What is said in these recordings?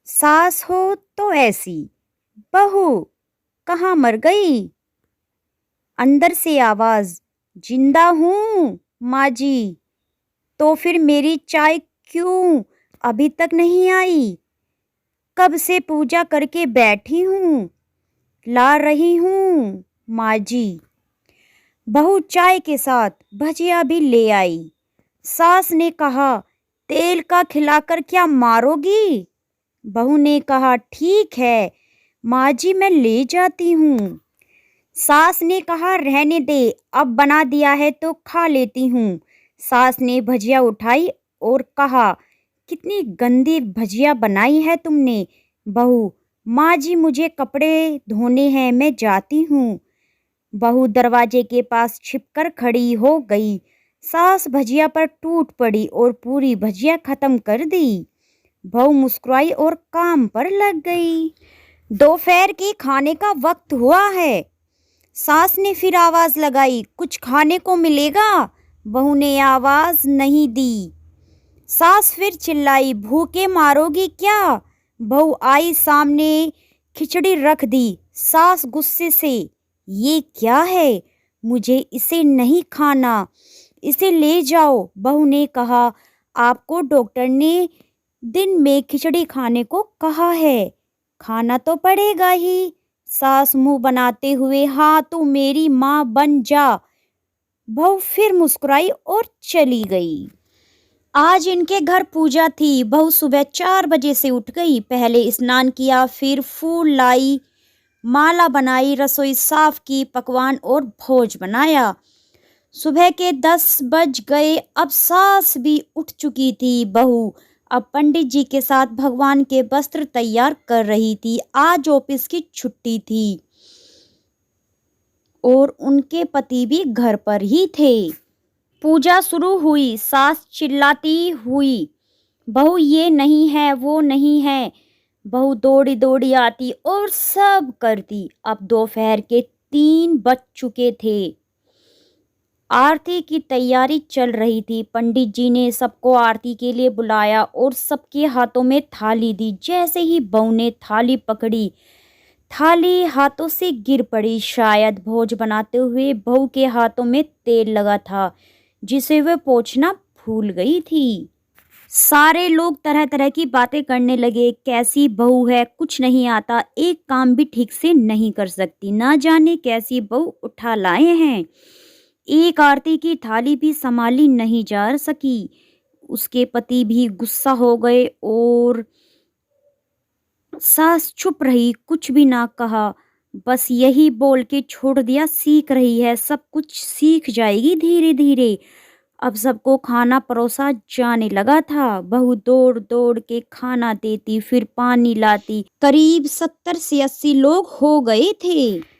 सास हो तो ऐसी, बहू कहाँ मर गई? अंदर से आवाज, जिंदा हूँ माँ जी। तो फिर मेरी चाय क्यों अभी तक नहीं आई? कब से पूजा करके बैठी हूँ, ला रही हूँ माँ जी। बहू चाय के साथ भजिया भी ले आई। सास ने कहा, तेल का खिलाकर क्या मारोगी? बहू ने कहा, ठीक है माँ जी, मैं ले जाती हूँ। सास ने कहा, रहने दे, अब बना दिया है तो खा लेती हूँ। सास ने भजिया उठाई और कहा, कितनी गंदी भजिया बनाई है तुमने। बहू, माँ जी मुझे कपड़े धोने हैं, मैं जाती हूँ। बहू दरवाजे के पास छिपकर खड़ी हो गई। सास भजिया पर टूट पड़ी और पूरी भजिया खत्म कर दी। बहू मुस्कुराई और काम पर लग गई। दोपहर के खाने का वक्त हुआ है। सास ने फिर आवाज लगाई, कुछ खाने को मिलेगा? बहू ने आवाज नहीं दी। सास फिर चिल्लाई, भूखे मारोगी क्या? बहू आई सामने, खिचड़ी रख दी। सास गुस्से से, ये क्या है? मुझे इसे नहीं खाना, इसे ले जाओ। बहू ने कहा, आपको डॉक्टर ने दिन में खिचड़ी खाने को कहा है, खाना तो पड़ेगा ही। सास मुंह बनाते हुए, हाँ तू मेरी माँ बन जा। बहू फिर मुस्कुराई और चली गई। आज इनके घर पूजा थी। बहू सुबह 4 बजे से उठ गई। पहले स्नान किया, फिर फूल लाई, माला बनाई, रसोई साफ की, पकवान और भोज बनाया। सुबह के 10 बज गए। अब सास भी उठ चुकी थी। बहू अब पंडित जी के साथ भगवान के वस्त्र तैयार कर रही थी। आज ऑफिस की छुट्टी थी और उनके पति भी घर पर ही थे। पूजा शुरू हुई। सास चिल्लाती हुई, बहू ये नहीं है, वो नहीं है। बहू दौड़ी दौड़ी आती और सब करती। अब दोपहर के 3 बज चुके थे। आरती की तैयारी चल रही थी। पंडित जी ने सबको आरती के लिए बुलाया और सबके हाथों में थाली दी। जैसे ही बहू ने थाली पकड़ी, थाली हाथों से गिर पड़ी। शायद भोज बनाते हुए बहू के हाथों में तेल लगा था, जिसे वह पोंछना भूल गई थी। सारे लोग तरह तरह की बातें करने लगे। कैसी बहू है, कुछ नहीं आता, एक काम भी ठीक से नहीं कर सकती, ना जाने कैसी बहू उठा लाए हैं। एक आरती की थाली भी संभाली नहीं जा सकी। उसके पति भी गुस्सा हो गए और सास चुप रही, कुछ भी ना कहा, बस यही बोल के छोड़ दिया, सीख रही है, सब कुछ सीख जाएगी धीरे धीरे। अब सबको खाना परोसा जाने लगा था। बहू दौड़ दौड़ के खाना देती, फिर पानी लाती। करीब 70 से 80 लोग हो गए थे।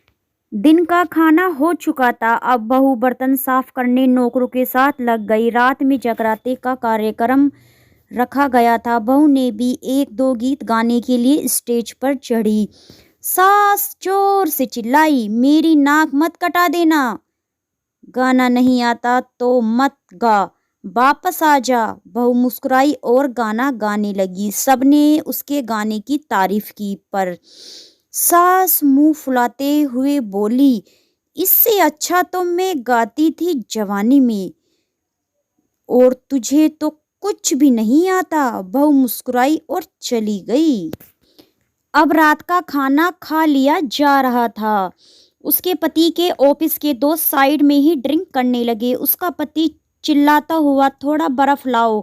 दिन का खाना हो चुका था। अब बहू बर्तन साफ करने नौकरों के साथ लग गई। रात में जगराते का कार्यक्रम रखा गया था। बहू ने भी 1-2 गीत गाने के लिए स्टेज पर चढ़ी। सास जोर से चिल्लाई, मेरी नाक मत कटा देना, गाना नहीं आता तो मत गा, वापस आ जा। बहू मुस्कुराई और गाना गाने लगी। सबने उसके गाने की तारीफ की, पर सास मुंह फुलाते हुए बोली, इससे अच्छा तो मैं गाती थी जवानी में, और तुझे तो कुछ भी नहीं आता। बहू मुस्कुराई और चली गई। अब रात का खाना खा लिया जा रहा था। उसके पति के ऑफिस के दोस्त साइड में ही ड्रिंक करने लगे। उसका पति चिल्लाता हुआ, थोड़ा बर्फ लाओ,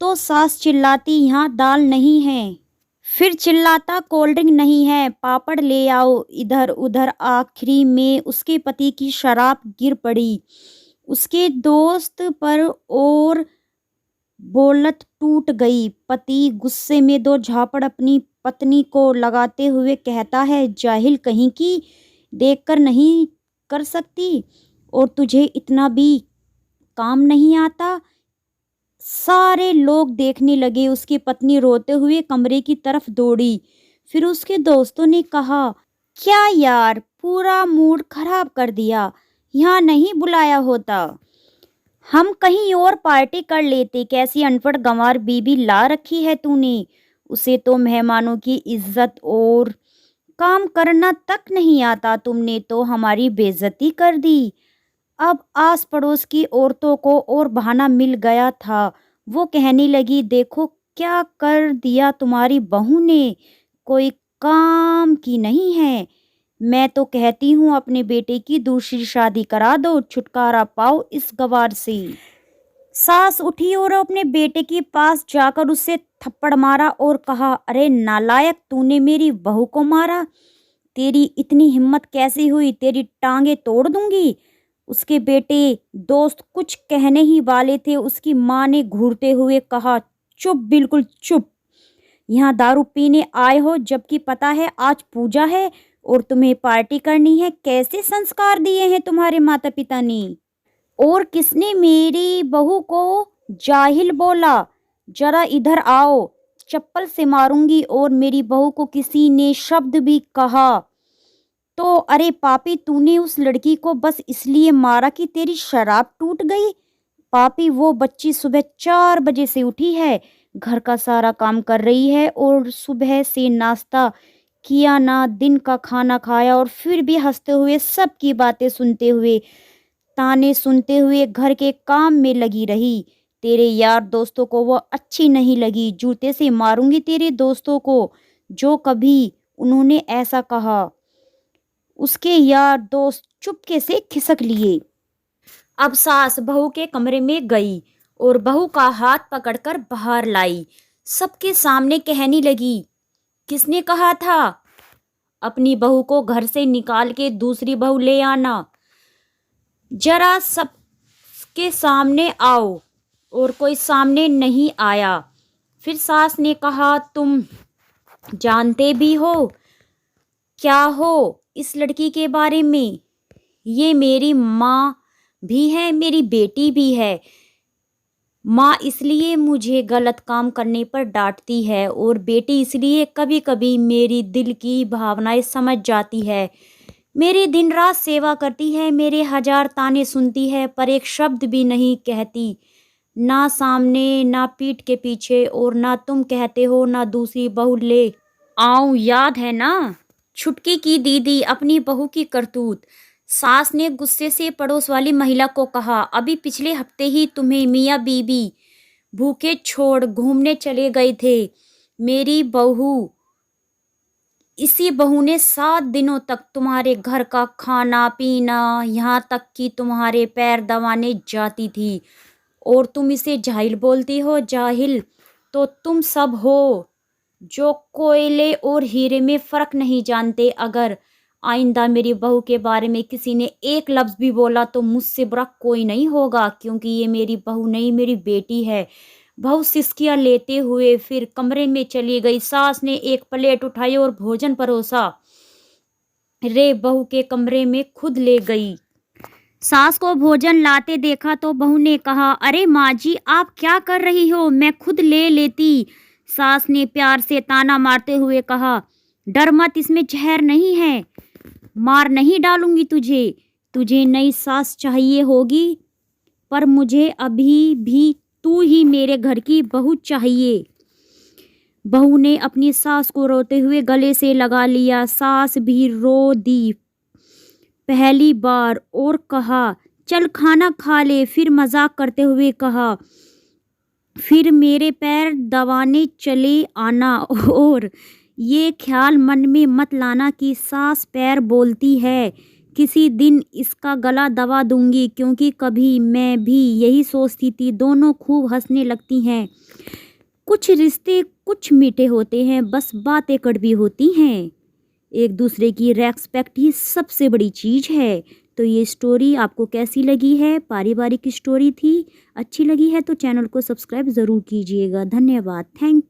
तो सास चिल्लाती, यहाँ दाल नहीं है। फिर चिल्लाता, कोल्ड ड्रिंक नहीं है, पापड़ ले आओ। इधर उधर आखिरी में उसके पति की शराब गिर पड़ी उसके दोस्त पर और बोलत टूट गई। पति गुस्से में 2 झापड़ अपनी पत्नी को लगाते हुए कहता है, जाहिल कहीं की, देखकर नहीं कर सकती, और तुझे इतना भी काम नहीं आता। सारे लोग देखने लगे। उसकी पत्नी रोते हुए कमरे की तरफ दौड़ी। फिर उसके दोस्तों ने कहा, क्या यार, पूरा मूड खराब कर दिया, यहाँ नहीं बुलाया होता, हम कहीं और पार्टी कर लेते। कैसी अनपढ़ गंवार बीबी ला रखी है तूने। उसे तो मेहमानों की इज्जत और काम करना तक नहीं आता, तुमने तो हमारी बेइज्जती कर दी। अब आस पड़ोस की औरतों को और बहाना मिल गया था। वो कहने लगी, देखो क्या कर दिया तुम्हारी बहू ने, कोई काम की नहीं है। मैं तो कहती हूँ अपने बेटे की दूसरी शादी करा दो, छुटकारा पाओ इस गवार से। सास उठी और अपने बेटे के पास जाकर उससे थप्पड़ मारा और कहा, अरे नालायक, तूने मेरी बहू को मारा, तेरी इतनी हिम्मत कैसी हुई, तेरी टांगे तोड़ दूंगी। उसके बेटे दोस्त कुछ कहने ही वाले थे, उसकी माँ ने घूरते हुए कहा, चुप, बिल्कुल चुप। यहाँ दारू पीने आए हो जबकि पता है आज पूजा है और तुम्हें पार्टी करनी है। कैसे संस्कार दिए हैं तुम्हारे माता पिता ने? और किसने मेरी बहू को जाहिल बोला? जरा इधर आओ, चप्पल से मारूंगी। और मेरी बहू को किसी ने शब्द भी कहा तो अरे पापी, तूने उस लड़की को बस इसलिए मारा कि तेरी शराब टूट गई। पापी, वो बच्ची सुबह 4 बजे से उठी है, घर का सारा काम कर रही है और सुबह से नाश्ता किया ना, दिन का खाना खाया और फिर भी हंसते हुए सबकी बातें सुनते हुए, ताने सुनते हुए घर के काम में लगी रही। तेरे यार दोस्तों को वो अच्छी नहीं लगी, जूते से मारूंगी तेरे दोस्तों को जो कभी उन्होंने ऐसा कहा। उसके यार दोस्त चुपके से खिसक लिए। अब सास बहू के कमरे में गई और बहू का हाथ पकड़कर बाहर लाई। सबके सामने कहने लगी, किसने कहा था अपनी बहू को घर से निकाल के दूसरी बहू ले आना? जरा सबके सामने आओ। और कोई सामने नहीं आया। फिर सास ने कहा, तुम जानते भी हो क्या हो इस लड़की के बारे में? ये मेरी माँ भी है, मेरी बेटी भी है। माँ इसलिए मुझे गलत काम करने पर डांटती है और बेटी इसलिए कभी कभी मेरी दिल की भावनाएं समझ जाती है। मेरी दिन रात सेवा करती है, मेरे 1000 ताने सुनती है, पर एक शब्द भी नहीं कहती, ना सामने ना पीठ के पीछे। और ना तुम कहते हो ना दूसरी बहू ले आऊं, याद है ना छुटकी की दीदी अपनी बहू की करतूत? सास ने गुस्से से पड़ोस वाली महिला को कहा, अभी पिछले हफ्ते ही तुम्हें मियाँ बीबी भूखे छोड़ घूमने चले गए थे। मेरी बहू, इसी बहू ने 7 दिनों तक तुम्हारे घर का खाना पीना, यहाँ तक कि तुम्हारे पैर दबाने जाती थी और तुम इसे जाहिल बोलती हो। जाहिल तो तुम सब हो जो कोयले और हीरे में फर्क नहीं जानते। अगर आइंदा मेरी बहू के बारे में किसी ने एक लफ्ज़ भी बोला तो मुझसे बुरा कोई नहीं होगा, क्योंकि ये मेरी बहू नहीं, मेरी बेटी है। बहू सिसकियां लेते हुए फिर कमरे में चली गई। सास ने एक प्लेट उठाई और भोजन परोसा रे बहू के कमरे में खुद ले गई। सास को भोजन लाते देखा तो बहू ने कहा, अरे माँ जी, आप क्या कर रही हो, मैं खुद ले लेती। सास ने प्यार से ताना मारते हुए कहा, डर मत, इसमें जहर नहीं है, मार नहीं डालूंगी तुझे। तुझे नई सास चाहिए होगी, पर मुझे अभी भी तू ही मेरे घर की बहू चाहिए। बहू ने अपनी सास को रोते हुए गले से लगा लिया। सास भी रो दी पहली बार और कहा, चल खाना खा ले। फिर मजाक करते हुए कहा, फिर मेरे पैर दबाने चले आना और ये ख्याल मन में मत लाना कि सास पैर बोलती है, किसी दिन इसका गला दबा दूंगी, क्योंकि कभी मैं भी यही सोचती थी। दोनों खूब हंसने लगती हैं। कुछ रिश्ते कुछ मीठे होते हैं, बस बातें कड़वी होती हैं। एक दूसरे की रेस्पेक्ट ही सबसे बड़ी चीज़ है। तो ये स्टोरी आपको कैसी लगी है? पारिवारिक स्टोरी थी, अच्छी लगी है तो चैनल को सब्सक्राइब ज़रूर कीजिएगा। धन्यवाद, थैंक